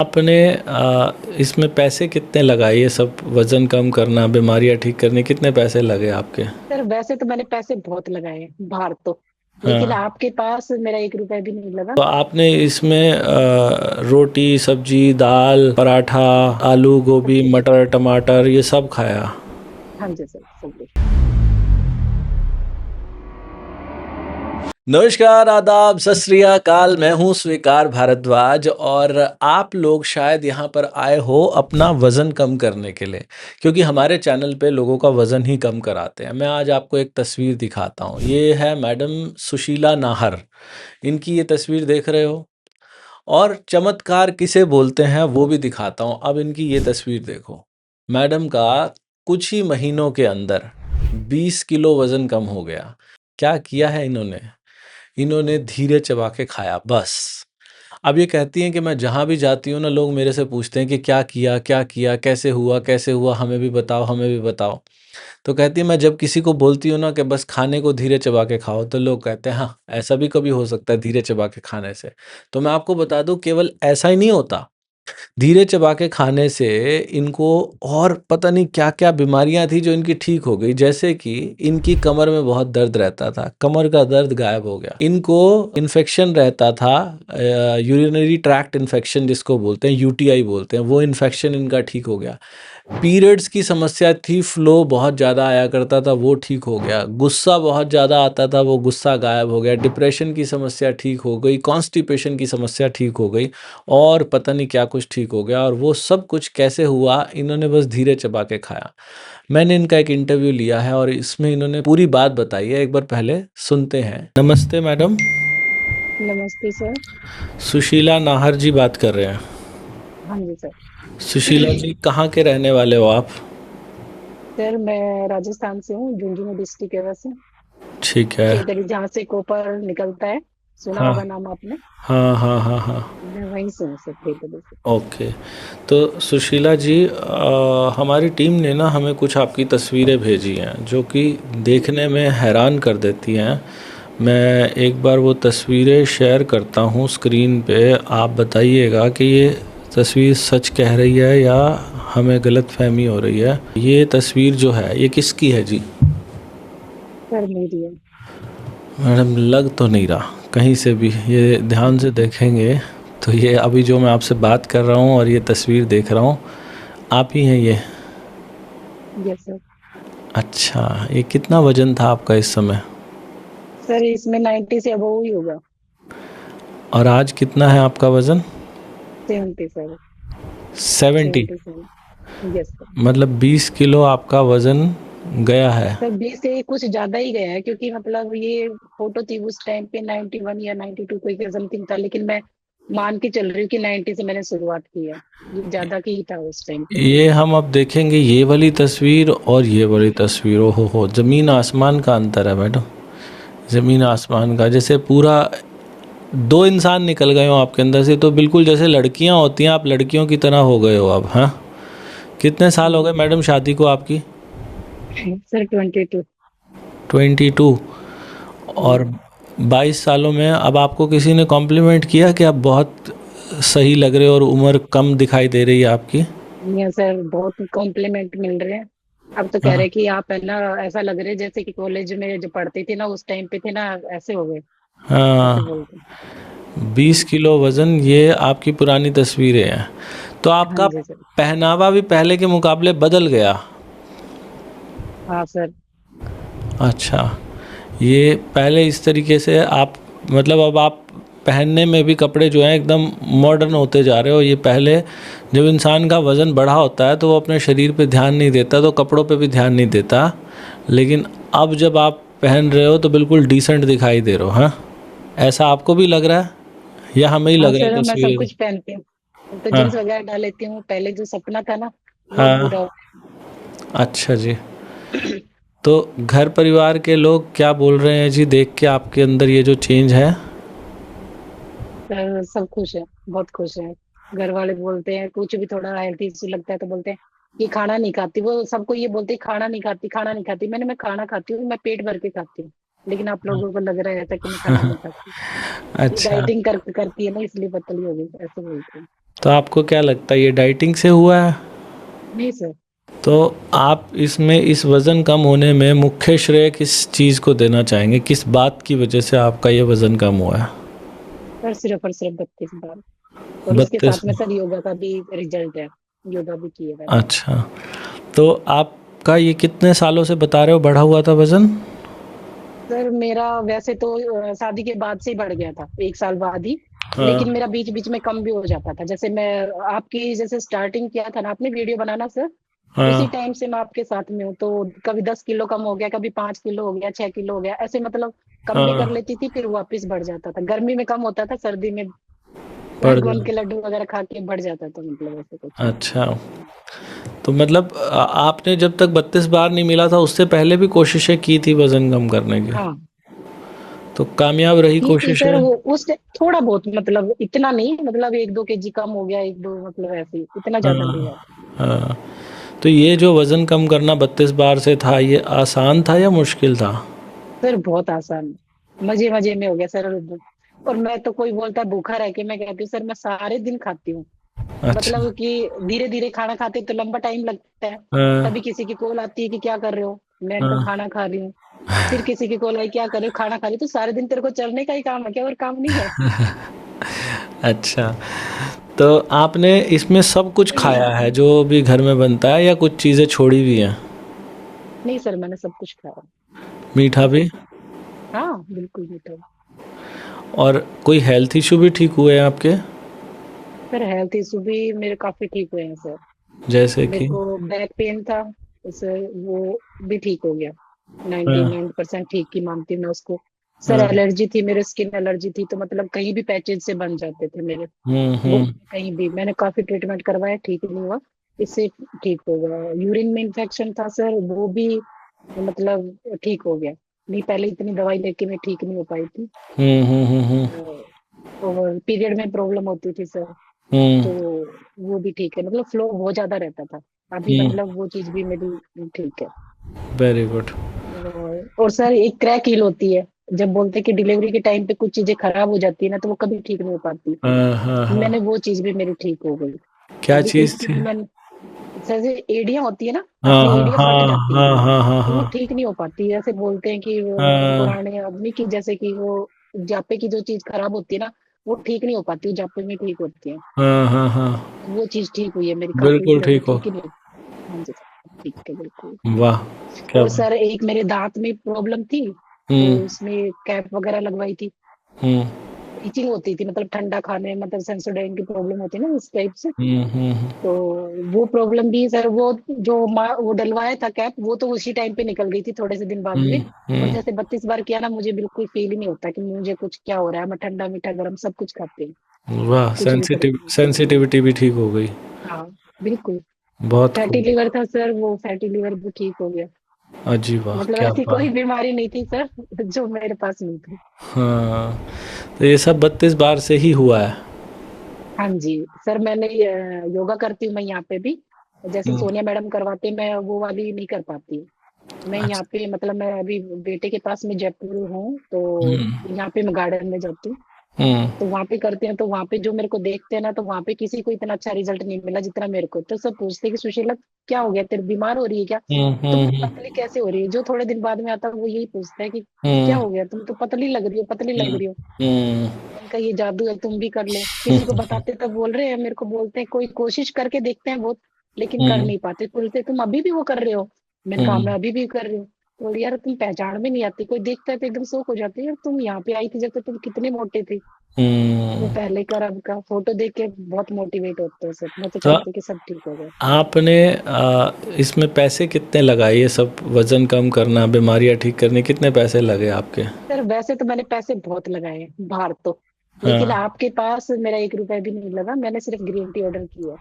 आपने इसमें पैसे कितने लगाए, ये सब वज़न कम करना, बीमारियाँ ठीक करने, कितने पैसे लगे आपके? सर वैसे तो मैंने पैसे बहुत लगाए हैं बाहर तो। लेकिन हाँ, आपके पास मेरा 1 रुपया भी नहीं लगा। तो आपने इसमें रोटी, सब्जी, दाल, पराठा, आलू, सब गोभी, कुछ। मटर, टमाटर ये सब खाया? हाँ जी सर, सब कुछ। नमस्कार, आदाब, सत श्री अकाल। मैं हूं स्वीकार भारद्वाज और आप लोग शायद यहाँ पर आए हो अपना वज़न कम करने के लिए, क्योंकि हमारे चैनल पे लोगों का वज़न ही कम कराते हैं। मैं आज आपको एक तस्वीर दिखाता हूँ। ये है मैडम सुशीला नाहर। इनकी ये तस्वीर देख रहे हो, और चमत्कार किसे बोलते हैं वो भी दिखाता हूँ। अब इनकी ये तस्वीर देखो। मैडम का कुछ ही महीनों के अंदर 20 किलो वज़न कम हो गया। क्या किया है इन्होंने? इन्होंने धीरे चबा के खाया बस। अब ये कहती हैं कि मैं जहाँ भी जाती हूँ ना, लोग मेरे से पूछते हैं कि क्या किया, कैसे हुआ, हमें भी बताओ। तो कहती है मैं जब किसी को बोलती हूँ ना कि बस खाने को धीरे चबा के खाओ, तो लोग कहते हैं हाँ, ऐसा भी कभी हो सकता है धीरे चबा के खाने से। तो मैं आपको बता दूँ, केवल ऐसा ही नहीं होता। धीरे चबा के खाने से इनको और पता नहीं क्या-क्या बीमारियाँ थी जो इनकी ठीक हो गई। जैसे कि इनकी कमर में बहुत दर्द रहता था, कमर का दर्द गायब हो गया। इनको इन्फेक्शन रहता था, यूरिनरी ट्रैक्ट इन्फेक्शन जिसको बोलते हैं, यूटीआई बोलते हैं, वो इन्फेक्शन इनका ठीक हो गया। पीरियड्स की समस्या थी, फ्लो बहुत ज़्यादा आया करता था, वो ठीक हो गया। गुस्सा बहुत ज़्यादा आता था, वो गुस्सा गायब हो गया। डिप्रेशन की समस्या ठीक हो गई, कॉन्स्टिपेशन की समस्या ठीक हो गई, और पता नहीं क्या कुछ ठीक हो गया। और वो सब कुछ कैसे हुआ? इन्होंने बस धीरे चबा के खाया। मैंने इनका एक इंटरव्यू लिया है और इसमें इन्होंने पूरी बात बताई है। एक बार पहले सुनते हैं। नमस्ते मैडम। नमस्ते सर। सुशीला नाहर जी बात कर रहे हैं। हाँ जी सर। सुशीला जी, कहाँ के रहने वाले हो आप? सर मैं राजस्थान से हूँ, झुंझुनू डिस्ट्रिक्ट है वैसे। ठीक है। खेतड़ी जहाँ से कोपर निकलता है, सुना हाँ, होगा नाम आपने। हाँ, हाँ, हाँ, हाँ। मैं वहीं से हूँ सर, खेतड़ी से। ओके। तो सुशीला जी, हमारी टीम ने ना हमें कुछ आपकी तस्वीरें भेजी हैं जो कि देखने में हैरान कर देती हैं। मैं एक बार वो तस्वीरें शेयर करता हूँ स्क्रीन पे, आप बताइएगा कि ये तस्वीर सच कह रही है या हमें गलतफहमी हो रही है। ये तस्वीर जो है ये किसकी है जी? सर मेरी है। मैडम, लग तो नहीं रहा कहीं से भी। ये ध्यान से देखेंगे तो ये अभी जो मैं आपसे बात कर रहा हूँ और ये तस्वीर देख रहा हूँ, आप ही हैं ये? Yes sir. अच्छा, ये कितना वज़न था आपका इस समय? सर इसमें 90 से अबव ही होगा। और आज कितना है आपका वज़न? 70 सर। 70? 77। Yes sir. मतलब 20 किलो आपका वज़न गया है। सर 20 से कुछ ज्यादा ही गया है, क्योंकि मतलब ये फोटो थी उस टाइम पे 91 या 92 कोई के समथिंग था, लेकिन मैं मान के चल रही हूँ कि 90 से मैंने शुरुआत की है। ये ज्यादा की ही था उस टाइम पे। ये हम अब देखेंगे ये वाली तस्वीर और ये वाली तस्वीर, ओहो हो, ज़मीन आसमान का अंतर है मैडम। ज़मीन आसमान का, जैसे पूरा दो इंसान निकल गए हो आपके अंदर से, तो बिल्कुल जैसे लड़कियां होती हैं, आप लड़कियों की तरह हो गए हो अब। हाँ, कितने साल हो गए मैडम शादी को आपकी? सर 22। 22? और 22 सालों में अब आपको किसी ने कॉम्प्लीमेंट किया कि आप बहुत सही लग रहे हो और उम्र कम दिखाई दे रही है आपकी? ये सर बहुत कॉम्प्लीमेंट मिल रहे हैं। अब तो कह हाँ, रहे कि आप है ना, ऐसा लग रहे जैसे कि कॉलेज में जो पढ़ती थी ना उस टाइम पे थे ना, ऐसे हो गए। ऐसे हाँ। बोलते हैं। 20 किलो वज़न, ये आपकी पुरानी तस्वीरें हैं। तो हाँ आपका जी सर। पहनावा भी पहले के मुकाबले बदल गया? हाँ सर। अच्छा। ये पहले इस तरीके से आप, मतलब अब आप पहनने में भी कपड़े जो हैं एकदम मॉडर्न होते जा रहे हो। ये पहले जब इंसान का वज़न बढ़ा होता है तो वो अपने शरीर पे ध्यान नहीं देता, तो कपड़ों पे भी ध्यान नहीं देता। लेकिन अब जब आप पहन रहे हो तो बिल्कुल डिसेंट दिखाई दे रहे हो। हाँ, ऐसा आपको भी लग रहा है या हमें ही हाँ लग रहा सर, है मैं सब तस्वीरें? कुछ पहनती हूँ। अब तो जींस हाँ, वगैरह डाल लेती हूँ, पहले जो सपना था ना वो अब हाँ। पूरा हो अच्छा जी। गया। तो घर परिवार के लोग क्या बोल रहे हैं जी, देख के आपके अंदर ये जो चेंज है? सर सब खुश है, बहुत खुश है। घर वाले बोलते हैं कुछ भी थोड़ा हेल्थ इशू लगता है तो बोलते हैं कि खाना नहीं खाती। वो सबको ये बोलते हैं खाना नहीं खाती, खाना नहीं खाती। मैं खाना खाती हूँ, मैं पेट भर के खाती हूँ। लेकिन आप लोगों को लग रहा है ऐसा कि मैं खाना नहीं खाती। ये अच्छा। डाइटिंग करती है ना, इसलिए पतली हो गई, ऐसे बोलते हैं। तो आपको क्या लगता है ये डाइटिंग से हुआ है? नहीं सर। तो आप इसमें इस वज़न कम होने में मुख्य श्रेय किस चीज़ को देना चाहेंगे? किस बात की वजह से आपका ये वज़न कम हुआ है? पर सिर्फ 32 बार। और उसके 32। साथ में सर योगा का भी रिजल्ट है। योगा भी किए मैंने। अच्छा, तो आपका ये कितने सालों से बता रहे हो बढ़ा हुआ था वज़न? सर मेरा वैसे तो शादी के बाद से ही बढ़ गया था, 1 साल बाद ही। हाँ, लेकिन मेरा बीच बीच में कम भी हो जाता था। जैसे मैं आपकी जैसे स्टार्टिंग किया था ना आपने वीडियो बनाना सर, उसी हाँ, टाइम से मैं आपके साथ में हूँ। तो कभी 10 किलो कम हो गया, कभी 5 किलो हो गया, 6 किलो हो गया, ऐसे मतलब कम भी कर हाँ, लेती थी फिर वापस बढ़ जाता था। गर्मी में कम होता था, सर्दी में बढ़ गोंद गया। के लड्डू वगैरह खा के बढ़ जाता था, मतलब ऐसे कुछ। अच्छा, तो मतलब आपने जब तक 32 बार नहीं मिला था उससे पहले भी कोशिशें की थी वज़न कम करने की? हाँ तो कामयाब रही की थी सर कोशिशें? वो थोड़ा बहुत, मतलब इतना नहीं, मतलब 1-2 केजी कम हो गया, एक दो, मतलब ऐसे ही, इतना ज्यादा नहीं हाँ, हुआ। हाँ। तो ये जो वज़न कम करना 32 बार से था, ये आसान था या मुश्किल था? सर बहुत आसान है। मजे मजे में हो गया सर। और मैं तो, कोई बोलता है भूखा रह के, मैं कहती हूँ सर मैं सारे दिन खाती हूँ। अच्छा। मतलब कि धीरे धीरे खाना खाते तो लंबा टाइम लगता है। हाँ, तभी किसी की कॉल आती है कि क्या कर रहे हो, मैं तो हाँ। खाना खा रही हूँ। फिर किसी की कॉल आई, क्या कर रहे हो, खाना खा रही हूँ। तो सारे दिन तेरे को चलने का ही काम है क्या, और काम नहीं है? अच्छा, तो आपने इसमें सब कुछ खाया है जो भी घर में बनता है या कुछ चीज़ें छोड़ी भी हैं? नहीं सर, मैंने सब कुछ खाया। मीठा भी? हाँ बिल्कुल मीठा। और कोई हेल्थ इशू भी ठीक हुए हैं आपके? सर हेल्थ इशू भी मेरे काफी ठीक हुए हैं सर। जैसे मेरे कि? को बैक पेन था, सर वो भी ठीक हो गया। हाँ, 99% ठीक ही मानती हूँ मैं उसको। सर हाँ। एलर्जी थी, मेरे स्किन एलर्जी थी, तो मतलब कहीं भी पैचेज से बन जाते थे मेरे। हुँ, वो हुँ। कहीं भी मैंने काफी ट्रीटमेंट करवाया, ठीक नहीं हुआ। इससे ठीक हो गया। यूरिन में इन्फेक्शन था सर, वो भी मतलब ठीक हो गया। नहीं पहले इतनी दवाई लेके मैं ठीक नहीं हो पाई थी। हुँ, हुँ, हुँ, हुँ। और पीरियड में प्रॉब्लम होती थी सर, हुँ, तो वो भी ठीक है। मतलब फ्लो बहुत ज्यादा रहता था। अभी हुँ। मतलब वो चीज भी मेरी ठीक है। Very good. और सर एक क्रैक हील होती है। जब बोलते हैं कि डिलीवरी के टाइम पे कुछ चीजें खराब हो जाती है ना, तो वो कभी ठीक नहीं हो पाती। हाँ, हाँ, हाँ। मैंने वो चीज भी मेरी ठीक हो गई। क्या अभी चीज़ एक चीज थी? मैं, जैसे एड़ियां होती है ना, हाँ, अपनी हाँ, एड़ियां फट हाँ, जाती है, हाँ, हाँ, हाँ, तो वो हाँ। ठीक नहीं हो पाती। ऐसे बोलते हैं कि वो हाँ, पुराने आदमी की, जैसे कि वो जापे की जो चीज खराब होती है ना, वो ठीक नहीं हो पाती, वो जापे में ठीक होती है। हाँ, हाँ, हाँ। वो चीज ठीक हुई है मेरी काफी, बिल्कुल पहले ठीक हो। ठीक ही नहीं। हाँ जी सर, ठीक है बिल्कुल। वाह! क्या और बात। सर एक मेरे दांत में प्रॉब्लम थी, तो हुँ, उसमें कैप वगैरह लगवाई थी। हुँ, इचिंग होती थी, मतलब ठंडा खाने, मतलब सेंसोडाइन की प्रॉब्लम होती है ना इस टाइप से। हुँ, हुँ, हुँ। तो वो प्रॉब्लम भी सर, वो जो वो डलवाया था कैप, वो तो उसी टाइम पे निकल गई थी, थोड़े से दिन बाद हुँ, में। और हुँ। जैसे 32 बार किया ना, मुझे बिल्कुल फील ही नहीं होता कि मुझे कुछ क्या हो रहा है। मैं ठंडा मीठा गर्म सब कुछ खाती हूँ, वाह! कुछ भी परेशानी नहीं होती। सेंसिटिविटी भी ठीक हो गई। हाँ बिल्कुल। बहुत फैटी खूब। लिवर था सर, वो फैटी लिवर भी ठीक हो गया। अजी वाह! मतलब क्या ऐसी कोई बात। बीमारी नहीं थी सर जो मेरे पास नहीं थी। हाँ, तो ये सब 32 बार से ही हुआ है? हाँ जी सर। मैंने योगा करती हूँ मैं यहाँ पे भी। जैसे हुँ, सोनिया मैडम करवाते, मैं वो वाली नहीं कर पाती। मैं यहाँ अच्छा। पे, मतलब मैं अभी बेटे के पास में जयपुर हूँ, तो हुँ, यहाँ पे मैं गार्डन में जाती हूँ। हुँ, तो वहाँ पे करते हैं, तो वहाँ पे जो मेरे को देखते हैं ना, तो वहाँ पे किसी को इतना अच्छा रिजल्ट नहीं मिला जितना मेरे को। तो सब पूछते हैं कि सुशीला क्या हो गया, तेरे बीमार हो रही है क्या, हुँ, तुम हुँ, हुँ, पतली कैसे हो रही है। जो थोड़े दिन बाद में आता है वो यही पूछता है कि क्या हुँ, हो गया, तुम तो पतली लग रही हो, पतली लग हुँ, रही हो। हुँ, इनका ये जादू है, तुम भी कर लो। किसी को बताते तब बोल रहे हैं, मेरे को बोलते हैं कोई कोशिश करके देखते हैं बहुत, लेकिन कर हुँ, नहीं पाते। बोलते तुम अभी भी वो कर रहे हो। मैंने कहा मैं हुँ, अभी भी कर रही हूँ। तो यार तुम पहचान में नहीं आती, कोई देखता है तो एकदम शौक हो जाती है, यार तुम यहाँ पे आई थी जब तो तुम कितने मोटे थे। वो हुँ। पहले का और अब का फोटो देख के बहुत मोटिवेट होते हैं सब। मैं तो तो चाहती हूँ कि सब ठीक हो जाए। आपने इसमें पैसे कितने लगाए ये सब वज़न कम करना, बीमारियाँ ठीक करने, कितने पैसे लगे आपके? सर वैसे तो मैंने पैसे बहुत लगाए हैं बाहर तो, लेकिन हाँ, आपके पास मेरा 1 रुपया भी नहीं लगा। मैंने सिर्फ ग्रीन टी ऑर्डर की है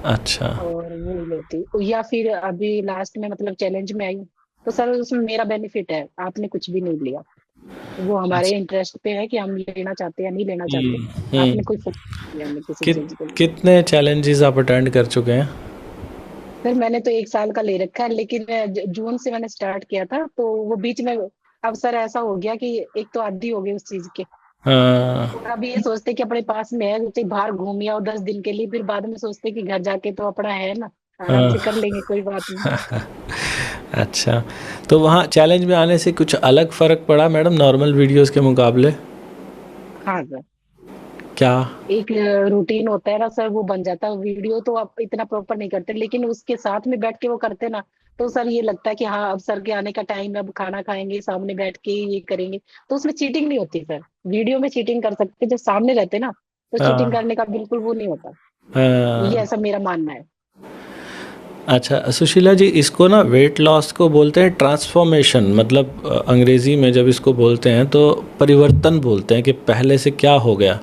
अच्छा। और वो लेती, या फिर अभी लास्ट में मतलब चैलेंज में आई हूँ। तो सर उसमें मेरा बेनिफिट है, आपने कुछ भी नहीं लिया। वो हमारे अच्छा। इंटरेस्ट पे है कि हम लेना चाहते हैं या नहीं लेना चाहते। हुँ, आपने हुँ। कोई फोर्स नहीं किया हमें किसी कित चीज के लिए। कितने चैलेंजेस आप अटेंड कर चुके हैं? सर मैंने तो 1 साल का ले रखा है, लेकिन जून से मैंने स्टार्ट किया था, तो वो बीच में अब सर ऐसा हो गया कि एक तो आदी हो गई उस चीज के। हाँ, और अभी ये सोचते कि अपने पास में है, जैसे बाहर घूम आओ 10 दिन के लिए, फिर बाद में सोचते कि घर जाके तो अपना है ना, आराम हाँ। से कर लेंगे, कोई बात नहीं। अच्छा, तो वहाँ चैलेंज में आने से कुछ अलग फ़र्क पड़ा मैडम नॉर्मल वीडियोज़ के मुकाबले? हाँ सर, क्या? एक रूटीन होता है ना सर, वो बन जाता है। वीडियो तो आप इतना प्रॉपर नहीं करते, लेकिन उसके साथ में बैठ के वो करते ना, तो सर ये लगता है कि हाँ अब सर के आने का टाइम है, अब खाना खाएंगे सामने बैठ के, ये करेंगे। तो उसमें चीटिंग नहीं होती सर। वीडियो में चीटिंग कर सकते, जब सामने रहते ना तो चीटिंग हाँ, करने का बिल्कुल वो नहीं होता। ये हाँ। ऐसा मेरा मानना है। अच्छा सुशीला जी, इसको ना वेट लॉस को बोलते हैं ट्रांसफॉर्मेशन, मतलब अंग्रेज़ी में जब इसको बोलते हैं तो परिवर्तन बोलते हैं कि पहले से क्या हो गया।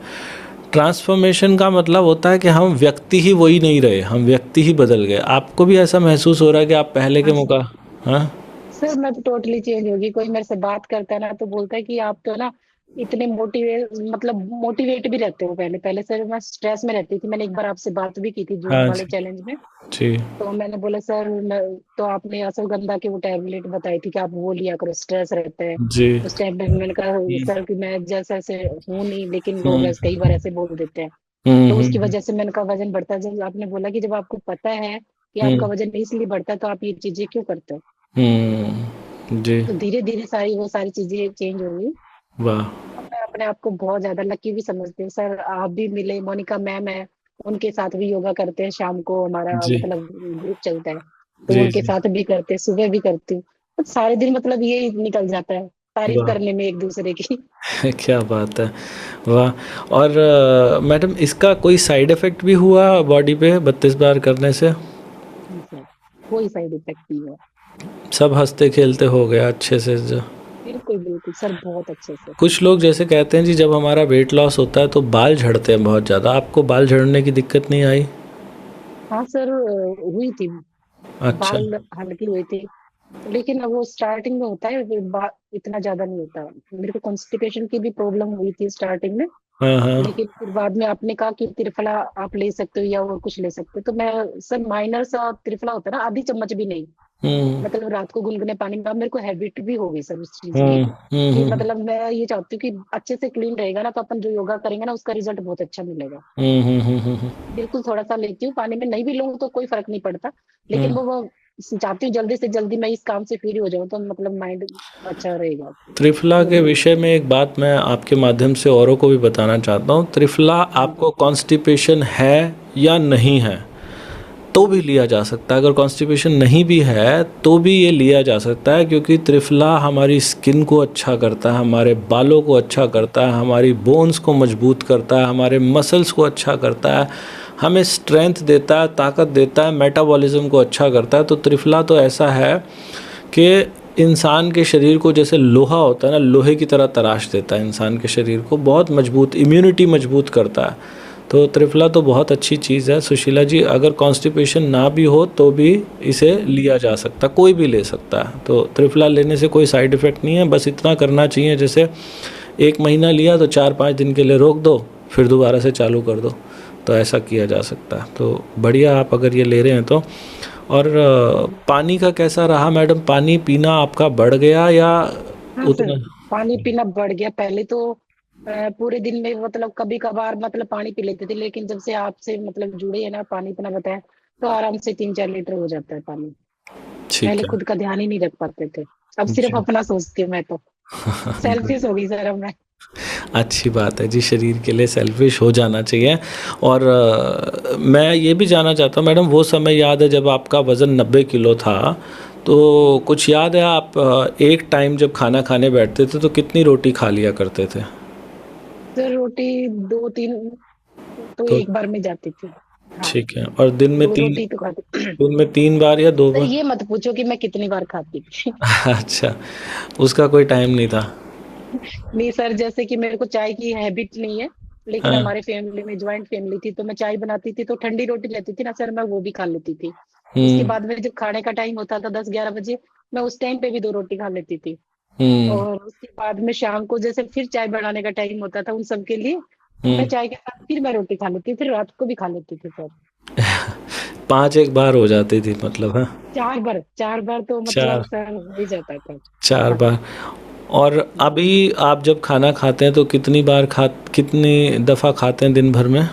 ट्रांसफॉर्मेशन का मतलब होता है कि हम व्यक्ति ही वही नहीं रहे, हम व्यक्ति ही बदल गए। आपको भी ऐसा महसूस हो रहा है कि आप पहले के हाँ सर। मुका हाँ? सर मैं तो टोटली चेंज होगी। कोई मेरे से बात करता है ना तो बोलता है कि आप तो ना इतने मोटिवेट, मतलब मोटिवेट भी रहते हो। पहले पहले सर मैं स्ट्रेस में रहती थी। मैंने एक बार आपसे बात भी की थी जून हाँ वाले जी। चैलेंज में। जी। तो मैंने बोला सर तो आपने अश्वगंधा की वो टैबलेट बताई थी कि आप वो लिया करो, स्ट्रेस रहता है। जी। उस टाइम पे मैंने कहा सर कि मैं जैसा ऐसे हूँ नहीं, लेकिन लोग हुँ, ऐसे कई बार ऐसे बोल देते हैं। हुँ, तो हुँ, उसकी हुँ, वजह से मैंने कहा वजन बढ़ता है। जब आपने बोला कि जब आपको पता है कि आपका हुँ, वजन इसलिए बढ़ता है तो आप ये चीजें क्यों करते हो, हुँ। जी। तो धीरे धीरे सारी वो सारी चीजें चेंज होंगी। वाह! अब मैं अपने आप को बहुत ज्यादा लकी भी समझती हूँ सर। आप भी मिले, मोनिका मैम है, उनके साथ भी योगा करते हैं। शाम को हमारा जी। मतलब ग्रुप चलता है, तो जी, उनके जी। साथ भी करते हैं, सुबह भी करती हूँ। तो सारे दिन मतलब ये निकल जाता है तारीफ वाह! करने में एक दूसरे की। क्या बात है। वाह! और मैडम इसका कोई साइड इफ़ेक्ट भी हुआ बॉडी पे 32 बार करने से? नहीं सर, कोई साइड इफेक्ट नहीं है। सब हँसते-खेलते हो गया अच्छे से ज बिल्कुल बिल्कुल सर, बहुत अच्छे से। कुछ लोग जैसे कहते हैं जी जब हमारा वेट लॉस होता है तो बाल झड़ते हैं बहुत ज़्यादा, आपको बाल झड़ने की दिक्कत नहीं आई? हाँ सर, हुई थी। अच्छा। बाल हल्की हुई थी, लेकिन अब वो स्टार्टिंग में होता है, इतना ज्यादा नहीं होता। मेरे को कॉन्स्टिपेशन की भी प्रॉब्लम हुई थी स्टार्टिंग में, हाँ, हाँ। लेकिन फिर बाद में आपने कहा कि त्रिफला आप ले सकते हो या और कुछ ले सकते हो, तो मैं सर माइनर सा त्रिफला होता है ना, आधी चम्मच भी नहीं, हुँ, मतलब रात को गुनगुने पानी में। अब मेरे को हैबिट भी हो गई सर उस चीज की, हुँ, हुँ, कि हुँ, मतलब मैं ये चाहती हूँ कि अच्छे से क्लीन रहेगा ना, तो अपन जो योगा करेंगे ना उसका रिजल्ट बहुत अच्छा मिलेगा। हुँ, हुँ, हुँ, हुँ, हुँ, बिल्कुल थोड़ा सा लेती हूँ पानी में, नहीं भी लूँ तो कोई फर्क नहीं पड़ता, लेकिन हुँ। वो चाहती हूँ जल्दी से जल्दी मैं इस काम से फ्री हो जाऊँ, तो मतलब माइंड अच्छा रहेगा। त्रिफला के योगा विषय में एक बात मैं आपके माध्यम से औरों को भी बताना चाहता हूँ। त्रिफला हाँ जी। आपको कॉन्स्टिपेशन है या नहीं है तो भी लिया जा सकता है। अगर कॉन्स्टिपेशन नहीं भी है तो भी ये लिया जा सकता है, क्योंकि त्रिफला हमारी स्किन को अच्छा करता है, हमारे बालों को अच्छा करता है, हमारी बोन्स को मजबूत करता है, हमारे मसल्स को अच्छा करता है, हमें स्ट्रेंथ देता है, ताकत देता है, मेटाबॉलिज्म को अच्छा करता है। तो त्रिफला तो ऐसा है कि इंसान के शरीर को जैसे लोहा होता है ना, लोहे की तरह तराश देता है इंसान के शरीर को, बहुत मजबूत, इम्यूनिटी मजबूत करता है। तो त्रिफला तो बहुत अच्छी चीज़ है सुशीला जी। अगर कॉन्स्टिपेशन ना भी हो तो भी इसे लिया जा सकता, कोई भी ले सकता है। तो त्रिफला लेने से कोई साइड इफ़ेक्ट नहीं है, बस इतना करना चाहिए जैसे 1 महीना लिया तो 4-5 दिन के लिए रोक दो, फिर दोबारा से चालू कर दो। तो ऐसा किया जा सकता है। तो बढ़िया, आप अगर ये ले रहे हैं तो। और पानी का कैसा रहा मैडम? पानी पीना आपका बढ़ गया या हाँ सर, उतना? पानी पीना बढ़ गया। पहले तो पूरे दिन में मतलब कभी कभार मतलब पानी पी लेते थे, लेकिन जब से आपसे मतलब जुड़े हैं ना, पानी पीना बताया, तो आराम से 3-4 लीटर हो जाता है पानी। ठीक पहले है। खुद का ध्यान ही नहीं रख पाते थे, अब सिर्फ जी। अपना सोचती हूँ मैं तो। सेल्फिश हो गई सर अब मैं। अच्छी बात है जी, शरीर के लिए सेल्फिश हो जाना चाहिए। और मैं ये भी जानना चाहता हूँ मैडम, वो समय याद है जब आपका वज़न 90 किलो था? तो कुछ याद है आप एक टाइम जब खाना खाने बैठते थे तो कितनी रोटी खा लिया करते थे? सर रोटी 2-3 तो तो एक बार में जाती थी। हाँ, ठीक है। और दिन में 3, 2 रोटी तो खाती। दिन में 3 बार या दो सर बार ये मत पूछो कि मैं कितनी बार खाती थी। अच्छा, उसका कोई टाइम नहीं था। नहीं सर, जैसे कि मेरे को चाय की हैबिट नहीं है, लेकिन हाँ। हमारे फैमिली में ज्वाइंट फैमिली थी, तो मैं चाय बनाती थी तो ठंडी रोटी लेती थी ना सर, मैं वो भी खा लेती थी। उसके हम्म, बाद में जब खाने का टाइम होता था 10-11 बजे, मैं उस टाइम पे भी 2 रोटी खा लेती थी। हम्म, और उसके बाद में शाम को जैसे फिर चाय बनाने का टाइम होता था उन सब के लिए, तो मैं हम्म। चाय के साथ फिर मैं रोटी खा लेती थी, फिर रात को भी खा लेती थी सर। 5 एक बार हो जाती थी मतलब, हाँ? 4 बार, 4 बार तो मतलब चार, सर हो ही जाता था। 4 बार। और अभी आप जब खाना खाते हैं तो कितनी दफ़ा खाते हैं दिन भर में?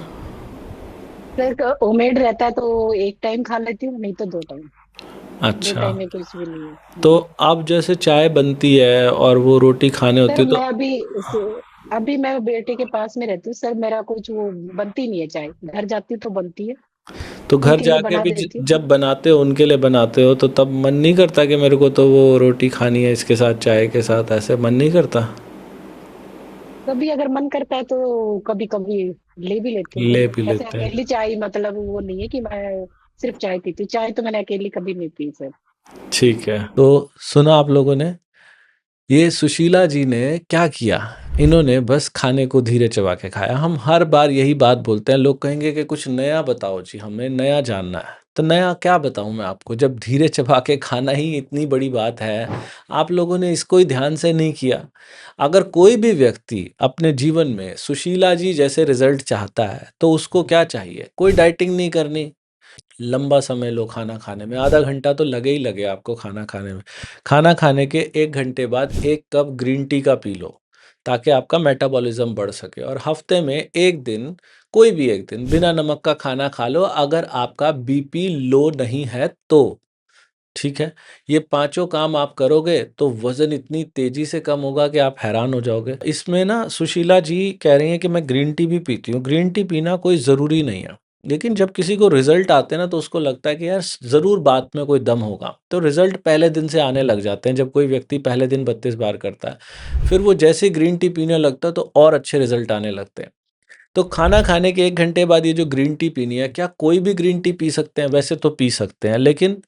फिर होममेड रहता है तो एक टाइम खा लेती हूँ, नहीं तो दो टाइम। दो अच्छा। टाइम में कुछ भी नहीं है। तो अब जैसे चाय बनती है और वो रोटी खाने होती सर है तो मैं अभी मैं बेटे के पास में रहती हूँ सर, मेरा कुछ वो बनती नहीं है चाय, घर जाती हूँ तो बनती है, घर उनके लिए जाके बना भी देती हूँ। जब बनाते हो उनके लिए बनाते हो तो तब मन नहीं करता कि मेरे को तो वो रोटी खानी है इसके साथ चाय के साथ, ऐसे मन नहीं करता? कभी अगर मन करता है तो कभी कभी ले भी लेती हूँ ले फिर। भी ऐसे लेते हैं। अकेली चाय मतलब वो नहीं है कि मैं सिर्फ चाय पीती हूँ, चाय तो मैंने अकेली कभी नहीं पी सर। ठीक है, तो सुना आप लोगों ने, ये सुशीला जी ने क्या किया, इन्होंने बस खाने को धीरे चबा के खाया। हम हर बार यही बात बोलते हैं, लोग कहेंगे कि कुछ नया बताओ जी, हमें नया जानना है। तो नया क्या बताऊं मैं आपको, जब धीरे चबा के खाना ही इतनी बड़ी बात है, आप लोगों ने इसको ही ध्यान से नहीं किया। अगर कोई भी व्यक्ति अपने जीवन में सुशीला जी जैसे रिजल्ट चाहता है तो उसको क्या चाहिए, कोई डाइटिंग नहीं करनी, लंबा समय लो खाना खाने में, आधा घंटा तो लगे ही लगे आपको खाना खाने में। खाना खाने के 1 घंटे बाद 1 कप ग्रीन टी का पी लो, ताकि आपका मेटाबॉलिज्म बढ़ सके। और हफ्ते में एक दिन, कोई भी एक दिन बिना नमक का खाना खा लो, अगर आपका बीपी लो नहीं है तो। ठीक है, ये पांचों काम आप करोगे तो वजन इतनी तेजी से कम होगा कि आप हैरान हो जाओगे। इसमें ना सुशीला जी कह रही हैं कि मैं ग्रीन टी भी पीती हूँ, ग्रीन टी पीना कोई ज़रूरी नहीं है। लेकिन जब किसी को रिजल्ट आते हैं ना तो उसको लगता है कि यार ज़रूर बात में कोई दम होगा, तो रिजल्ट पहले दिन से आने लग जाते हैं। जब कोई व्यक्ति पहले दिन 32 बार करता है, फिर वो जैसे ग्रीन टी पीने लगता है तो और अच्छे रिजल्ट आने लगते हैं। तो खाना खाने के 1 घंटे बाद ये जो ग्रीन टी पीनी है, क्या कोई भी ग्रीन टी पी सकते हैं? वैसे तो पी सकते हैं, लेकिन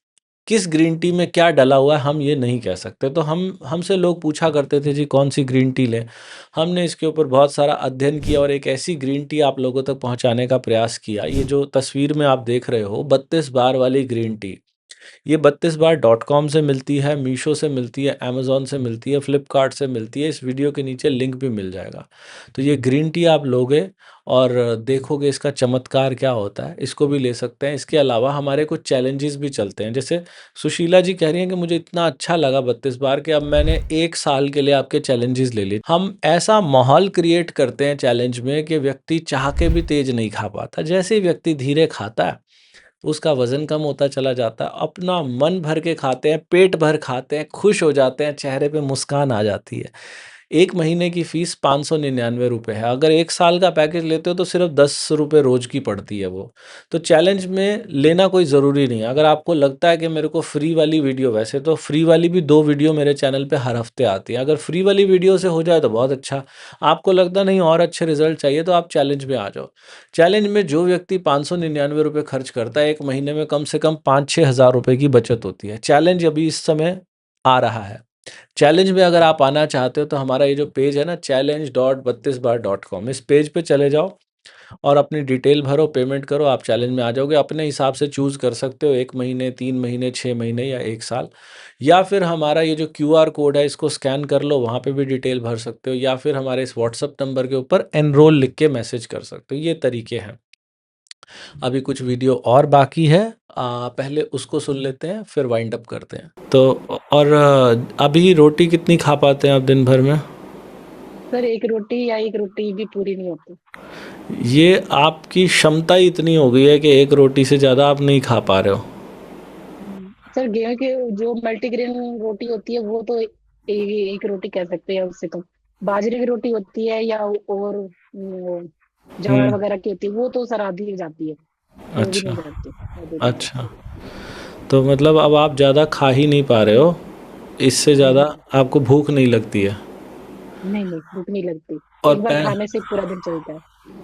किस ग्रीन टी में क्या डला हुआ है हम ये नहीं कह सकते। तो हम हमसे लोग पूछा करते थे जी कौन सी ग्रीन टी लें। हमने इसके ऊपर बहुत सारा अध्ययन किया और एक ऐसी ग्रीन टी आप लोगों तक पहुंचाने का प्रयास किया। ये जो तस्वीर में आप देख रहे हो 32 बार वाली ग्रीन टी, ये 32 बार.com से मिलती है, मीशो से मिलती है, अमेज़न से मिलती है, फ्लिपकार्ट से मिलती है। इस वीडियो के नीचे लिंक भी मिल जाएगा। तो ये ग्रीन टी आप लोगे और देखोगे इसका चमत्कार क्या होता है, इसको भी ले सकते हैं। इसके अलावा हमारे कुछ चैलेंजेस भी चलते हैं। जैसे सुशीला जी कह रही हैं कि मुझे इतना अच्छा लगा 32 बार कि अब मैंने 1 साल के लिए आपके चैलेंजेस ले लिए। हम ऐसा माहौल क्रिएट करते हैं चैलेंज में कि व्यक्ति चाह के भी तेज नहीं खा पाता। जैसे ही व्यक्ति धीरे खाता है, उसका वज़न कम होता चला जाता है। अपना मन भर के खाते हैं, पेट भर खाते हैं, खुश हो जाते हैं, चेहरे पे मुस्कान आ जाती है। 1 महीने की फ़ीस ₹599 है। अगर 1 साल का पैकेज लेते हो तो सिर्फ़ ₹10 रोज़ की पड़ती है वो। तो चैलेंज में लेना कोई ज़रूरी नहीं है। अगर आपको लगता है कि मेरे को फ्री वाली वीडियो, वैसे तो फ्री वाली भी 2 वीडियो मेरे चैनल पे हर हफ़्ते आती है। अगर फ्री वाली वीडियो से हो जाए तो बहुत अच्छा। आपको लगता नहीं और अच्छे रिज़ल्ट चाहिए तो आप चैलेंज में आ जाओ। चैलेंज में जो व्यक्ति ₹599 खर्च करता है, 1 महीने में कम से कम 5-6 हज़ार रुपए की बचत होती है। चैलेंज अभी इस समय आ रहा है। चैलेंज में अगर आप आना चाहते हो तो हमारा ये जो पेज है ना, challenge.32bar.com, इस पेज पे चले जाओ और अपनी डिटेल भरो, पेमेंट करो, आप चैलेंज में आ जाओगे। अपने हिसाब से चूज़ कर सकते हो, 1 महीने, 3 महीने, 6 महीने या 1 साल। या फिर हमारा ये जो क्यूआर कोड है इसको स्कैन कर लो, वहाँ पे भी डिटेल भर सकते हो, या फिर हमारे इस व्हाट्सएप नंबर के ऊपर एनरोल लिख के मैसेज कर सकते हो। ये तरीके हैं। अभी कुछ वीडियो और बाकी है, पहले उसको सुन लेते हैं फिर वाइंड अप करते हैं। तो और अभी रोटी कितनी खा पाते हैं आप दिन भर में? सर एक रोटी या एक रोटी भी पूरी नहीं होती। ये आपकी क्षमता ही इतनी हो गई है कि एक रोटी से ज़्यादा आप नहीं खा पा रहे हो। सर गेहूं की जो मल्टीग्रेन रोटी होती है वो तो एक रोटी कह सकते हैं, उससे कम। बाजरे की रोटी होती है या और वो ज्वार हम्म। वगैरह की होती है, वो तो सर आधी ही जाती है, वो भी नहीं अच्छा। जाती आधे तक। अच्छा, तो मतलब अब आप ज़्यादा खा ही नहीं पा रहे हो, इससे ज़्यादा नहीं आपको भूख नहीं लगती है। नहीं नहीं, भूख नहीं लगती। और एक बार पह खाने से पूरा दिन चलता है।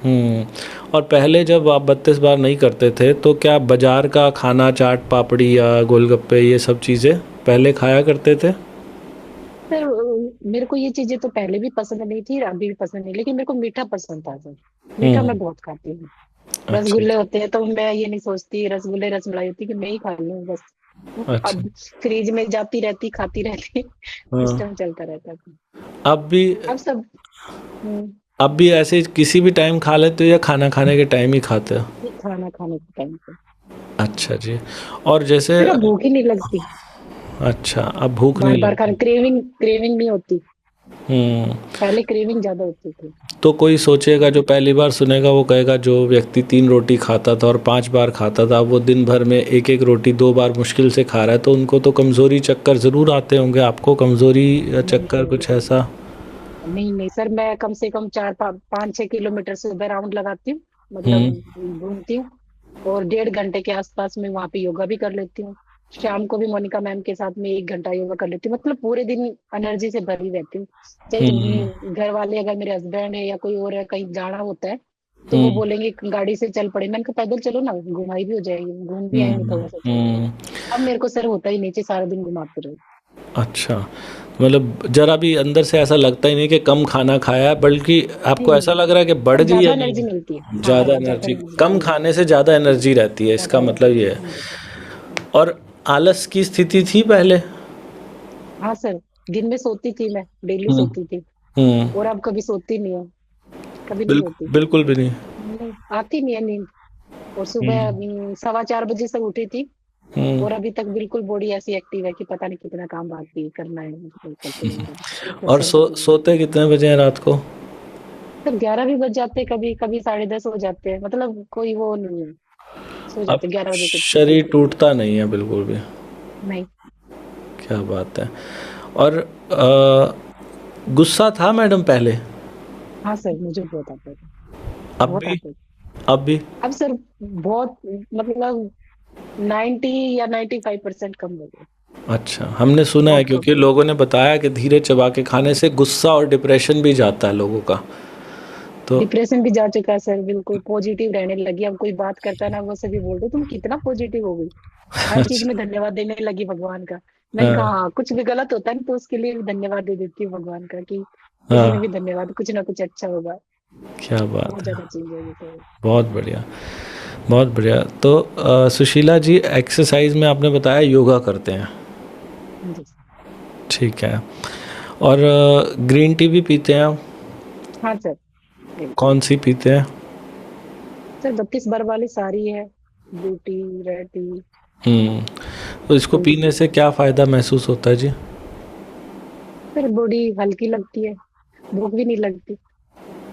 हम्म। और पहले जब आप 32 बार नहीं करते थे तो क्या बाजार का खाना, चाट पापड़ी या गोलगप्पे, ये सब चीज़ें पहले खाया करते थे? सर मेरे को ये चीजें तो पहले भी पसंद नहीं थी, अभी भी पसंद नहीं, लेकिन मेरे को मीठा पसंद था सर। मीठा मैं हम्म। बहुत खाती हूँ। अच्छा रसगुल्ले अच्छा। होते हैं तो मैं ये नहीं सोचती रसगुल्ले रसमलाई होती कि मैं ही खा लूँ बस। अच्छा। अब फ्रिज में जाती रहती, खाती रहती, हाँ। सिस्टम चलता रहता था। अब भी अब सब हम्म, अब भी ऐसे किसी भी टाइम खा लेते हो या खाना खाने के टाइम ही खाते हो? ये खाना खाने के टाइम पे अच्छा जी। और जैसे फिर अब भूख ही नहीं लगती। अच्छा, अब भूख नहीं बार बार खाने लगती। क्रेविंग क्रेविंग नहीं होती। हुँ। पहले क्रेविंग ज़्यादा होती थी। तो कोई सोचेगा, जो पहली बार सुनेगा वो कहेगा जो व्यक्ति 3 रोटी खाता था और 5 बार खाता था, वो दिन भर में 1-1 रोटी 2 बार मुश्किल से खा रहा है, तो उनको तो कमज़ोरी चक्कर ज़रूर आते होंगे। आपको कमज़ोरी नहीं चक्कर सर, कुछ ऐसा? नहीं नहीं सर, मैं कम से कम 4-5-6 किलोमीटर सुबह राउंड लगाती हूँ, हुँ, मतलब घूमती हूँ। और 1.5 घंटे के आसपास में वहां पे योगा भी कर लेती हूँ। शाम को भी मोनिका मैम के साथ में 1 घंटा योगा कर लेती हूँ, मतलब पूरे दिन एनर्जी से भरी रहती हूँ। चाहे हुँ, घर वाले, अगर मेरे हस्बैंड है या कोई और है, कहीं जाना होता है तो वो हुँ, बोलेंगे गाड़ी से चल पड़े, मैंने कहा पैदल चलो ना, घुमाई भी हो जाएगी, घूम भी आएंगे हुँ, थोड़ा सा चल के। हुँ। अब मेरे को सर होता ही नीचे सारा दिन घुमाते रहो। अच्छा, मतलब ज़रा भी अंदर से ऐसा लगता ही नहीं कि कम खाना खाया है, बल्कि नहीं आपको ऐसा नहीं, लग रहा है कि बढ़ अब गई ज्यादा है एनर्जी मिलती है। एनर्जी, ज़्यादा हाँ, ज्यादा एनर्जी, एनर्जी कम मिलती है। खाने से ज़्यादा एनर्जी रहती है, ज्यादा इसका मतलब एनर्जी, ये है। हाँ जी सर। और आलस की स्थिति थी पहले? हाँ सर, दिन में सोती थी मैं, डेली हुँ, सोती थी। हुँ। और अब कभी सोती नहीं हूँ, कभी नहीं सोती। बिल्कुल भी नहीं। नहीं, आती नहीं है नींद। और सुबह हुँ, 4:15 बजे से उठी थी। हुँ। और अभी तक बिल्कुल बॉडी ऐसी एक्टिव है कि पता नहीं कितना काम बाकी करना है, मतलब करते रहेंगे, बिल्कुल और सर। सोते कितने बजे हैं रात को? सर 11 भी बज जाते हैं, कभी कभी 10:30 हो जाते हैं, मतलब कोई वो नहीं है। सो अब जाते 11 बजे कुछ कुछ। शरीर टूटता नहीं है बिल्कुल भी। नहीं। क्या बात है। और गुस्सा था मैडम पहले? हाँ सर, मुझे बहुत आता है, अब बहुत भी? आता है। अब भी? अब सर बहुत, मतलब 90 या 95% कम हो गया। अच्छा, हमने सुना है, बहुत कम। क्योंकि लोगों ने बताया कि धीरे चबा के खाने से गुस्सा और डिप्रेशन भी जाता है लोगों का। तो डिप्रेशन भी जा चुका है सर, बिल्कुल पॉजिटिव रहने लगी। अब कोई बात करता है ना, वो सभी बोलते तुम कितना पॉजिटिव हो गई, हर चीज अच्छा। में धन्यवाद देने लगी भगवान का। मैंने कहा हाँ, हाँ, कुछ भी गलत होता है ना तो उसके लिए भी धन्यवाद दे देती हूँ भगवान का, कि हाँ। इसमें भी धन्यवाद, कुछ ना कुछ अच्छा होगा। क्या बात बहुत है। ज्यादा चेंज हो गई सर। बहुत बढ़िया, बहुत बढ़िया। तो सुशीला जी, एक्सरसाइज में आपने बताया योगा करते हैं। हाँ जी। ठीक है। और ग्रीन टी भी पीते हैं आप? हाँ सर, बिल्कुल। कौन सी पीते हैं? सर 32 बार वाली सारी है, ब्लू टी, रेड टी, हुँ। तो इसको कोई भी पीने पी से लो। क्या फ़ायदा महसूस होता है जी? सर बॉडी हल्की लगती है, भूख भी नहीं लगती,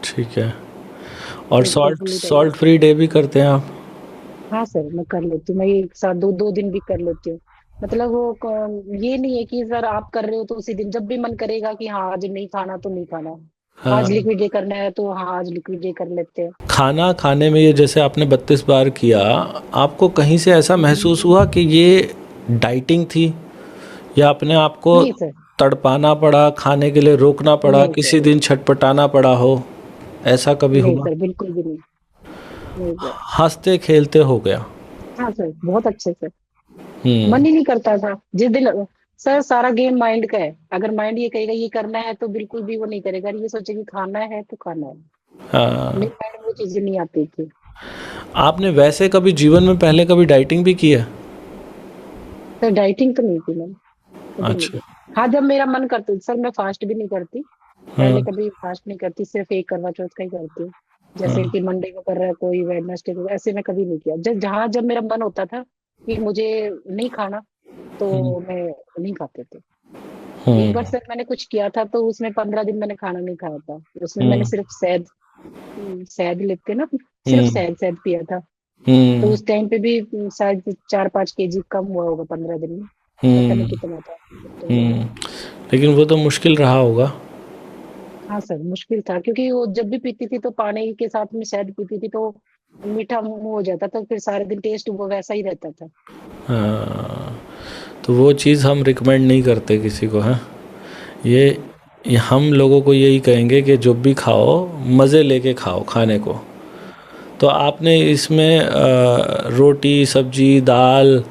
ठीक है। और पेट को सॉल्ट फुल्ली रहता सॉल्ट फ्री डे भी करते हैं आप? है। हाँ सर, मैं कर लेती हूँ, मैं एक साथ दो दो दिन भी कर लेती हूँ। मतलब वो ये नहीं है कि सर आप कर रहे हो तो उसी दिन, जब भी मन करेगा कि हाँ आज नहीं खाना तो नहीं खाना, आज हाँ। लिक्विड डे करना है तो हाँ आज लिक्विड डे कर लेते हैं। खाना खाने में ये जैसे आपने 32 बार किया, आपको कहीं से ऐसा हम्म। महसूस हुआ कि ये डाइटिंग थी, या अपने आप को नहीं सर, तड़पाना पड़ा, खाने के लिए रोकना पड़ा, नहीं सर, किसी दिन छटपटाना पड़ा हो, ऐसा कभी नहीं हुआ? सर, बिल्कुल भी नहीं। नहीं सर। हँसते खेलते हो गया? हाँ सर, बहुत अच्छे से। हुँ। मन ही नहीं करता था जिस दिन। सर सारा गेम माइंड का है, अगर माइंड ये कहेगा ये करना है तो बिल्कुल भी वो नहीं करेगा, ये सोचेगा खाना है तो खाना है। हाँ। मेरे माइंड में वो चीजें नहीं आती थी। आपने वैसे कभी जीवन में पहले कभी डाइटिंग भी की है? सर डाइटिंग तो नहीं थी मैंने, कभी नहीं अच्छा। की। हाँ जब मेरा मन करता, सर मैं फास्ट भी नहीं करती, पहले हाँ, कभी फास्ट नहीं करती, सिर्फ एक करवा चौथ का ही करती हूँ। हाँ। जैसे कि मंडे को कर रहा है कोई, वेडनेसडे को, ऐसे मैं कभी नहीं किया। जब मेरा मन होता था कि मुझे नहीं खाना, हुँ, तो मैं नहीं खाते थे। एक बार हुँ, सर मैंने कुछ किया था तो उसमें 15 दिन मैंने खाना नहीं खाया था। उसमें मैंने हुँ, सिर्फ शहद, शहद लेते ना, सिर्फ हुँ, शहद शहद पिया था। तो हुँ, उस टाइम पे भी शायद 4-5 केजी कम हुआ होगा 15 दिन में। पता नहीं हुँ, कितना था, तो हुँ। लेकिन वो तो मुश्किल रहा होगा। हाँ सर मुश्किल था, क्योंकि वो जब भी पीती थी तो पानी के साथ में शहद पीती थी, तो मीठा मुंह हो जाता था, फिर सारे दिन टेस्ट वो वैसा ही रहता था। हाँ, तो वो चीज़ हम रिकमेंड नहीं करते किसी को, हाँ। ये हम लोगों को यही कहेंगे कि जो भी खाओ, मज़े लेके खाओ खाने को। तो आपने इसमें रोटी, सब्जी, दाल,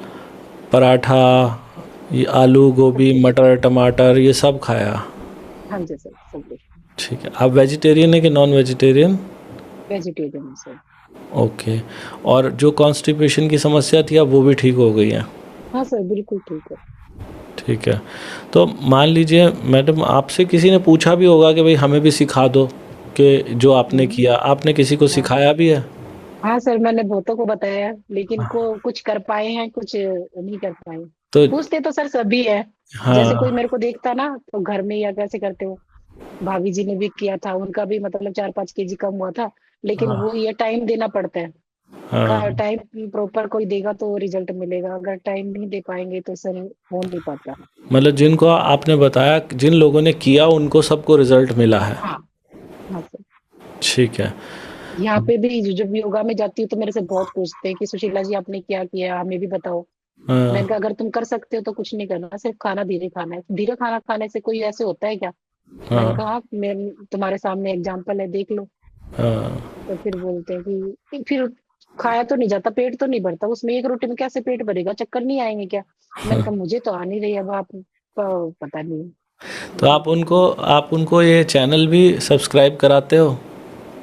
पराठा, ये आलू, सब गोभी, कुछ। मटर, टमाटर, ये सब खाया? हाँ जी सर, सब कुछ। ठीक है। आप वेजिटेरियन है कि non vegetarian? Vegetarian sir. Okay. और जो कॉन्स्टिपेशन की समस्या थी, अब वो भी ठीक हो गई है? हाँ सर, बिल्कुल ठीक है। ठीक है। तो मान लीजिए मैडम, आपसे किसी ने पूछा भी होगा कि भाई हमें भी सिखा दो, कि जो आपने हम्म। किया, आपने किसी को हाँ। सिखाया भी है? हाँ सर, मैंने बहुतों को बताया, लेकिन को कुछ कर पाए हैं, कुछ नहीं कर पाए। तो पूछते तो सर सभी है, जैसे कोई हाँ। मेरे को देखता ना तो घर में या कैसे करते हो, भाभी जी ने भी किया था, उनका भी मतलब 4-5 केजी कम हुआ था। लेकिन हाँ, वो ये टाइम देना पड़ता है। हाँ। टाइम प्रॉपर कोई देगा तो रिजल्ट मिलेगा, अगर टाइम नहीं दे पाएंगे तो सर हो नहीं पाता। मतलब जिनको आपने बताया, जिन लोगों ने किया उनको सबको रिजल्ट मिला है। हाँ। हाँ सर। ठीक है। यहाँ पे भी जब योगा में जाती हूँ तो मेरे से बहुत पूछते हैं कि सुशीला जी आपने क्या किया, हमें भी बताओ। मैंने कहा हाँ, अगर तुम कर सकते हो तो कुछ नहीं करना, सिर्फ खाना धीरे खाना है। धीरे खाना खाने से कोई ऐसे होता है क्या? मैंने हाँ, कहा "हाँ, मैं तुम्हारे सामने एग्जाम्पल है, देख लो"। हाँ। तो फिर बोलते हैं कि फिर खाया तो नहीं जाता, पेट तो नहीं भरता उसमें, एक रोटी में कैसे पेट भरेगा, चक्कर नहीं आएंगे क्या? मैंने कहा मुझे तो आ नहीं रही, अब आप पता नहीं। तो आप उनको ये चैनल भी सब्सक्राइब कराते हो?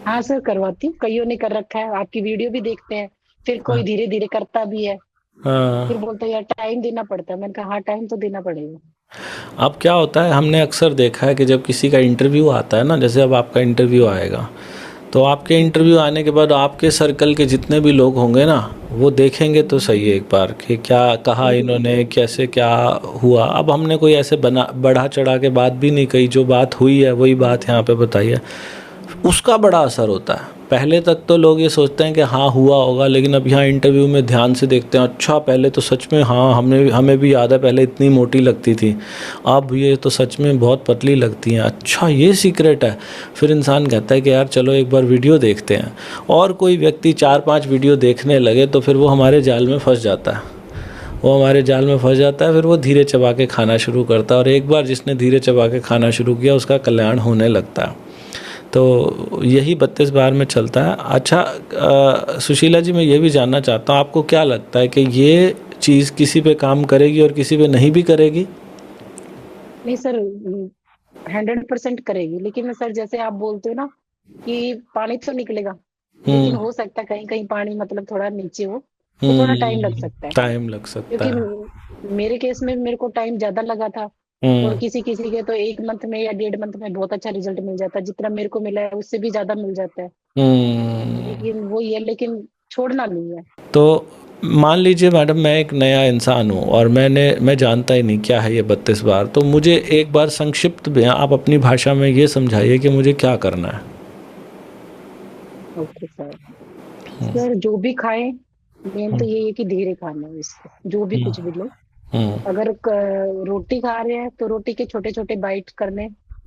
हाँ सर, करवाती हूँ, कईयों ने कर रखा है, आपकी वीडियो भी देखते हैं। फिर कोई धीरे धीरे करता भी है। फिर हाँ। बोलते हैं यार टाइम देना पड़ता है, मैंने कहा हाँ टाइम तो देना पड़ेगा। अब क्या होता है, हमने अक्सर देखा है कि जब किसी का इंटरव्यू आता है ना, जैसे अब आपका इंटरव्यू आएगा, तो आपके इंटरव्यू आने के बाद आपके सर्कल के जितने भी लोग होंगे ना, वो देखेंगे तो सही है एक बार कि क्या कहा बिल्कुल। इन्होंने, कैसे क्या हुआ। अब हमने कोई ऐसे बना बढ़ा चढ़ा के बात भी नहीं कही, जो बात हुई है वही बात यहाँ पे बताई है। उसका बड़ा असर होता है। पहले तक तो लोग ये सोचते हैं कि हाँ हुआ होगा, लेकिन अब यहाँ इंटरव्यू में ध्यान से देखते हैं, अच्छा पहले तो सच में, हाँ हमें हमें भी याद है पहले इतनी मोटी लगती थी, अब ये तो सच में बहुत पतली लगती हैं, अच्छा ये सीक्रेट है। फिर इंसान कहता है कि यार चलो एक बार वीडियो देखते हैं। और कोई व्यक्ति 4-5 वीडियो देखने लगे तो फिर वो हमारे जाल में फंस जाता है। वो हमारे जाल में फंस जाता है, फिर वो धीरे चबा के खाना शुरू करता है, और एक बार जिसने धीरे चबा के खाना शुरू किया उसका कल्याण होने लगता है। तो यही 32 बार में चलता है। अच्छा, सुशीला जी, मैं ये भी जानना चाहता हूँ, आपको क्या लगता है कि ये चीज़ किसी पे काम करेगी और किसी पे नहीं भी करेगी? नहीं सर, 100% करेगी, लेकिन सर जैसे आप बोलते हो ना कि पानी तो निकलेगा, लेकिन हम्म। हो सकता है कहीं कहीं पानी मतलब थोड़ा नीचे हो, तो थोड़ा टाइम लग सकता है। टाइम लग सकता क्योंकि है। मेरे केस में मेरे को टाइम ज्यादा लगा था। और हम्म। किसी किसी के तो 1 मंथ में या 1.5 मंथ में बहुत अच्छा रिजल्ट मिल जाता है, जितना मेरे को मिला है उससे भी ज्यादा मिल जाता है। हम्म। लेकिन वो ये, लेकिन छोड़ना नहीं है। तो मान लीजिए मैडम, मैं एक नया इंसान हूँ और मैं जानता ही नहीं क्या है ये 32 बार, तो मुझे एक बार संक्षिप्त में आप अपनी भाषा में ये समझाइए कि मुझे क्या करना है। Okay sir. सर जो भी खाएं, मेन तो ये है कि धीरे खाना है इसको, जो भी कुछ भी लो। हम्म। अगर रोटी खा रहे हैं तो रोटी के छोटे छोटे बाइट करने।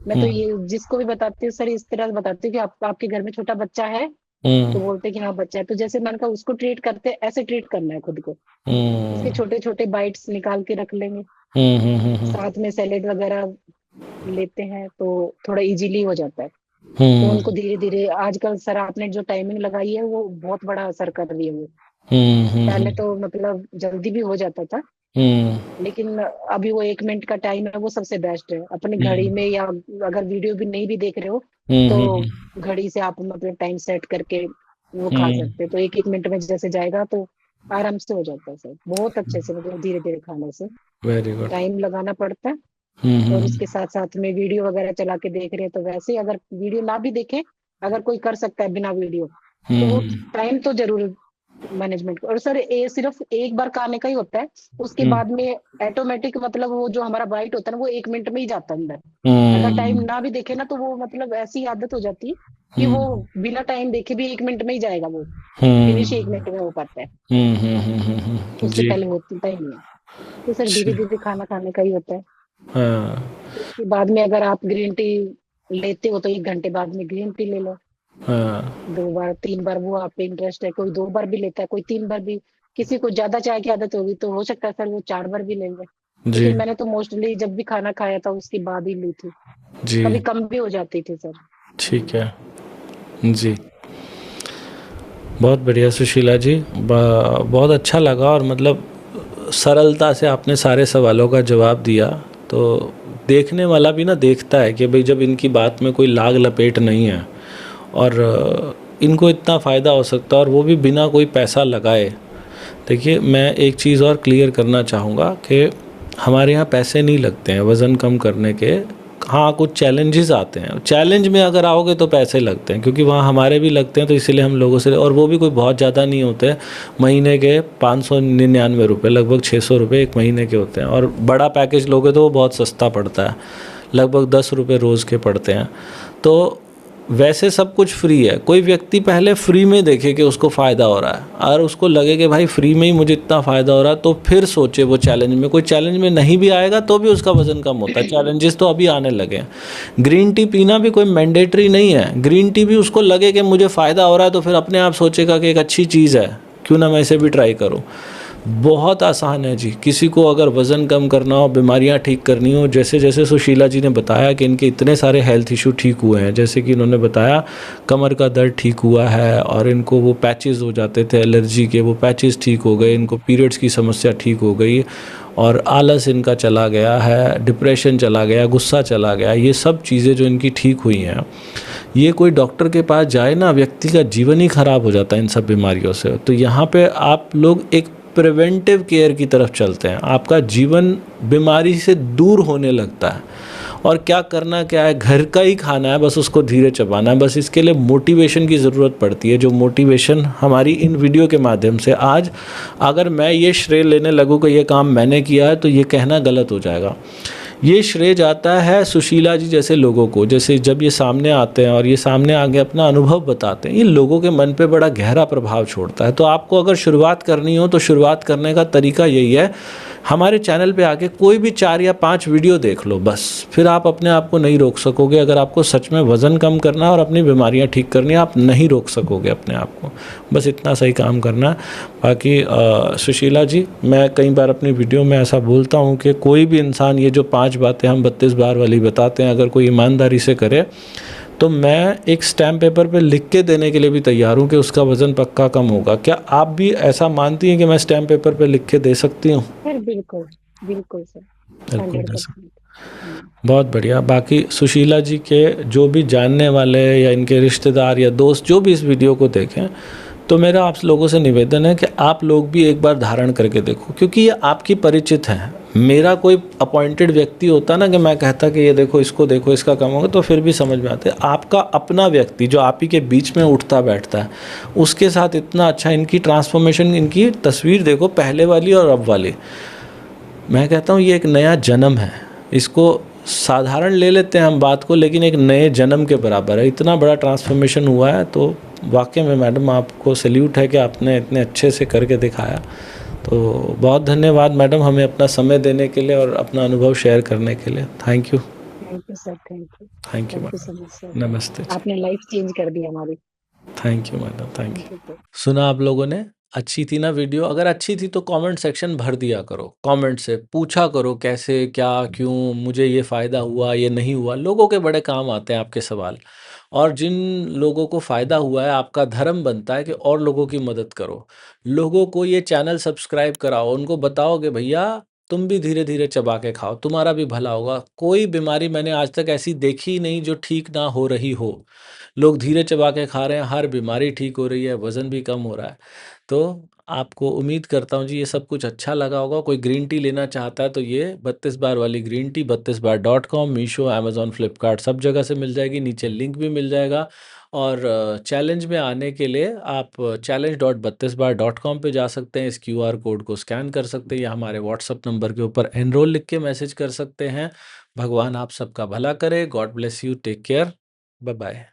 मैं तो हम्म। ये जिसको भी बताती हूँ सर, इस तरह बताती हूँ कि आपके घर में छोटा बच्चा है, हम्म। तो बोलते हैं कि हाँ बच्चा है, तो जैसे मैंने कहा उसको ट्रीट करते हैं, ऐसे ट्रीट करना है खुद को। उसके हम्म। छोटे छोटे बाइट्स निकाल के रख लेंगे। हम्म। हम्म। साथ में सैलेड वगैरह लेते हैं तो थोड़ा इजीली हो जाता है। तो हम्म। उनको धीरे धीरे, आजकल सर आपने जो टाइमिंग लगाई है वो बहुत बड़ा असर कर रही है वो। हम्म। पहले हम्म। तो मतलब जल्दी भी हो जाता था, हम्म। लेकिन अभी वो 1 मिनट का टाइम है वो सबसे बेस्ट है अपनी घड़ी हम्म। में, या अगर वीडियो भी नहीं भी देख रहे हो हम्म। तो हम्म। घड़ी से आप मतलब टाइम सेट करके वो खा हम्म। सकते हो, तो एक एक मिनट में जैसे जाएगा तो आराम से हो जाता है सर, बहुत अच्छे से, मतलब धीरे धीरे खाने से। Very good. टाइम लगाना पड़ता है। हम्म। और हम्म। उसके साथ साथ में वीडियो वगैरह चला के देख रहे हैं तो वैसे ही, अगर वीडियो ना भी देखें, अगर कोई कर सकता है बिना वीडियो, तो वो हम्म। टाइम तो जरूर मैनेजमेंट। और सर ये सिर्फ एक बार खाने का ही होता है, उसके हम्म। बाद में ऑटोमेटिक मतलब वो जो हमारा बाइट होता है ना वो 1 मिनट में ही जाता है अंदर। अगर टाइम हम्म। ना भी देखे ना तो वो मतलब ऐसी आदत हो जाती है कि वो हम्म। बिना टाइम देखे भी 1 मिनट में ही जाएगा वो। फिनिश हम्म। 1 मिनट में हो पाता है, उससे जी। पहले होता ही नहीं है। तो सर धीरे जी। धीरे खाना खाने का ही होता है। हाँ। उसके बाद में अगर आप ग्रीन टी लेते हो तो 1 घंटे बाद में ग्रीन टी ले लो। हाँ। 2 बार 3 बार, वो आप पे इंटरेस्ट है, कोई 2 बार भी लेता है, कोई 3 बार भी। किसी को ज्यादा चाय की आदत होगी तो हो सकता है सर वो 4 बार भी लेंगे। जी। लेकिन मैंने तो मोस्टली जब भी खाना खाया था उसके बाद ही ली थी। कभी जी। कम भी हो जाती थी सर। ठीक है। जी। बहुत बढ़िया सुशीला जी, बहुत अच्छा लगा, और मतलब सरलता से आपने सारे सवालों का जवाब दिया। तो देखने वाला भी ना देखता है कि भाई जब इनकी बात में कोई लाग लपेट नहीं है, और इनको इतना फ़ायदा हो सकता है, और वो भी बिना कोई पैसा लगाए। देखिए, मैं एक चीज़ और क्लियर करना चाहूँगा कि हमारे यहाँ पैसे नहीं लगते हैं वज़न कम करने के। हाँ, कुछ चैलेंजेस आते हैं, चैलेंज में अगर आओगे तो पैसे लगते हैं, क्योंकि वहाँ हमारे भी लगते हैं, तो इसीलिए हम लोगों से, और वो भी कोई बहुत ज़्यादा नहीं होते हैं। महीने के 599 रुपये, लगभग 600 रुपये एक महीने के होते हैं, और बड़ा पैकेज लोगे तो वो बहुत सस्ता पड़ता है। लगभग 10 रुपए रोज़ के पड़ते हैं। तो वैसे सब कुछ फ्री है। कोई व्यक्ति पहले फ्री में देखे कि उसको फ़ायदा हो रहा है और उसको लगे कि भाई फ्री में ही मुझे इतना फ़ायदा हो रहा है, तो फिर सोचे वो चैलेंज में। कोई चैलेंज में नहीं भी आएगा तो भी उसका वज़न कम होता है। चैलेंजेस तो अभी आने लगे हैं। ग्रीन टी पीना भी कोई मैंडेटरी नहीं है। ग्रीन टी भी उसको लगे कि मुझे फ़ायदा हो रहा है तो फिर अपने आप सोचेगा कि एक अच्छी चीज़ है, क्यों ना मैं इसे भी ट्राई करूँ। बहुत आसान है जी। किसी को अगर वज़न कम करना हो, बीमारियां ठीक करनी हो, जैसे जैसे सुशीला जी ने बताया कि इनके इतने सारे हेल्थ इशू ठीक हुए हैं, जैसे कि इन्होंने बताया कमर का दर्द ठीक हुआ है और इनको वो पैचेस हो जाते थे एलर्जी के, वो पैचेस ठीक हो गए, इनको पीरियड्स की समस्या ठीक हो गई और आलस इनका चला गया है, डिप्रेशन चला गया, गुस्सा चला गया। ये सब चीज़ें जो इनकी ठीक हुई हैं, ये कोई डॉक्टर के पास जाए ना, व्यक्ति का जीवन ही ख़राब हो जाता है इन सब बीमारियों से। तो यहाँ पे आप लोग एक प्रिवेंटिव केयर की तरफ चलते हैं। आपका जीवन बीमारी से दूर होने लगता है। और क्या करना क्या है, घर का ही खाना है, बस उसको धीरे चबाना है। बस इसके लिए मोटिवेशन की ज़रूरत पड़ती है, जो मोटिवेशन हमारी इन वीडियो के माध्यम से आज अगर मैं ये श्रेय लेने लगूँ कि ये काम मैंने किया है, तो ये कहना गलत हो जाएगा। ये श्रेय जाता है सुशीला जी जैसे लोगों को। जैसे जब ये सामने आते हैं और ये सामने आके अपना अनुभव बताते हैं, ये लोगों के मन पे बड़ा गहरा प्रभाव छोड़ता है। तो आपको अगर शुरुआत करनी हो तो शुरुआत करने का तरीका यही है, हमारे चैनल पे आके कोई भी 4 या 5 वीडियो देख लो बस। फिर आप अपने आप को नहीं रोक सकोगे। अगर आपको सच में वज़न कम करना है और अपनी बीमारियां ठीक करनी है, आप नहीं रोक सकोगे अपने आप को। बस इतना सही काम करना है। बाकी सुशीला जी, मैं कई बार अपनी वीडियो में ऐसा बोलता हूँ कि कोई भी इंसान ये जो 5 बातें हम 32 बार वाली बताते हैं, अगर कोई ईमानदारी से करे तो मैं एक स्टैम्प पेपर पे लिख के देने के लिए भी तैयार हूँ कि उसका वज़न पक्का कम होगा। क्या आप भी ऐसा मानती हैं कि मैं स्टैम्प पेपर पे लिख के दे सकती हूँ? सर बिल्कुल, बिल्कुल सर, बिल्कुल दे सकती 100%। हूँ। बहुत बढ़िया। बाकी सुशीला जी के जो भी जानने वाले या इनके रिश्तेदार या दोस्त जो भी इस वीडियो को देखें, तो मेरा आप लोगों से निवेदन है कि आप लोग भी एक बार धारण करके देखो, क्योंकि ये आपकी परिचित हैं। मेरा कोई अपॉइंटेड व्यक्ति होता ना कि मैं कहता कि ये देखो, इसको देखो, इसका कम होगा, तो फिर भी समझ में आते। आपका अपना व्यक्ति जो आप ही के बीच में उठता बैठता है, उसके साथ इतना अच्छा इनकी ट्रांसफॉर्मेशन, इनकी तस्वीर देखो, पहले वाली और अब वाली। मैं कहता हूँ ये एक नया जन्म है। इसको साधारण ले लेते हैं हम बात को, लेकिन एक नए जन्म के बराबर है। इतना बड़ा ट्रांसफॉर्मेशन हुआ है, तो वाकई में मैडम आपको सैल्यूट है कि आपने इतने अच्छे से करके दिखाया। तो बहुत धन्यवाद मैडम, हमें अपना समय देने के लिए और अपना अनुभव शेयर करने के लिए। Thank you. Thank you sir, thank you. Thank you thank you madam. So much sir. नमस्ते जी। आपने लाइफ चेंज कर दी हमारी। Thank you madam, thank thank you. You sir. सुना आप लोगों ने? अच्छी थी ना वीडियो? अगर अच्छी थी तो कमेंट सेक्शन भर दिया करो। कमेंट से पूछा करो कैसे, क्या, क्यों, मुझे ये फ़ायदा हुआ, ये नहीं हुआ। लोगों के बड़े काम आते हैं आपके सवाल। और जिन लोगों को फ़ायदा हुआ है, आपका धर्म बनता है कि और लोगों की मदद करो। लोगों को ये चैनल सब्सक्राइब कराओ, उनको बताओ कि भैया तुम भी धीरे-धीरे चबा के खाओ, तुम्हारा भी भला होगा। कोई बीमारी मैंने आज तक ऐसी देखी ही नहीं जो ठीक ना हो रही हो। लोग धीरे चबा के खा रहे हैं, हर बीमारी ठीक हो रही है, वज़न भी कम हो रहा है। तो आपको उम्मीद करता हूँ जी ये सब कुछ अच्छा लगा होगा। कोई ग्रीन टी लेना चाहता है तो ये 32 बार वाली ग्रीन टी 32 बार .com, मीशो, अमेज़न, फ्लिपकार्ट सब जगह से मिल जाएगी। नीचे लिंक भी मिल जाएगा। और चैलेंज में आने के लिए आप challenge.32bar.com पे जा सकते हैं। इस क्यूआर कोड को स्कैन कर सकते हैं या हमारे व्हाट्सएप नंबर के ऊपर एनरोल लिख के मैसेज कर सकते हैं। भगवान आप सबका भला करे। God bless you. Take care. Bye bye.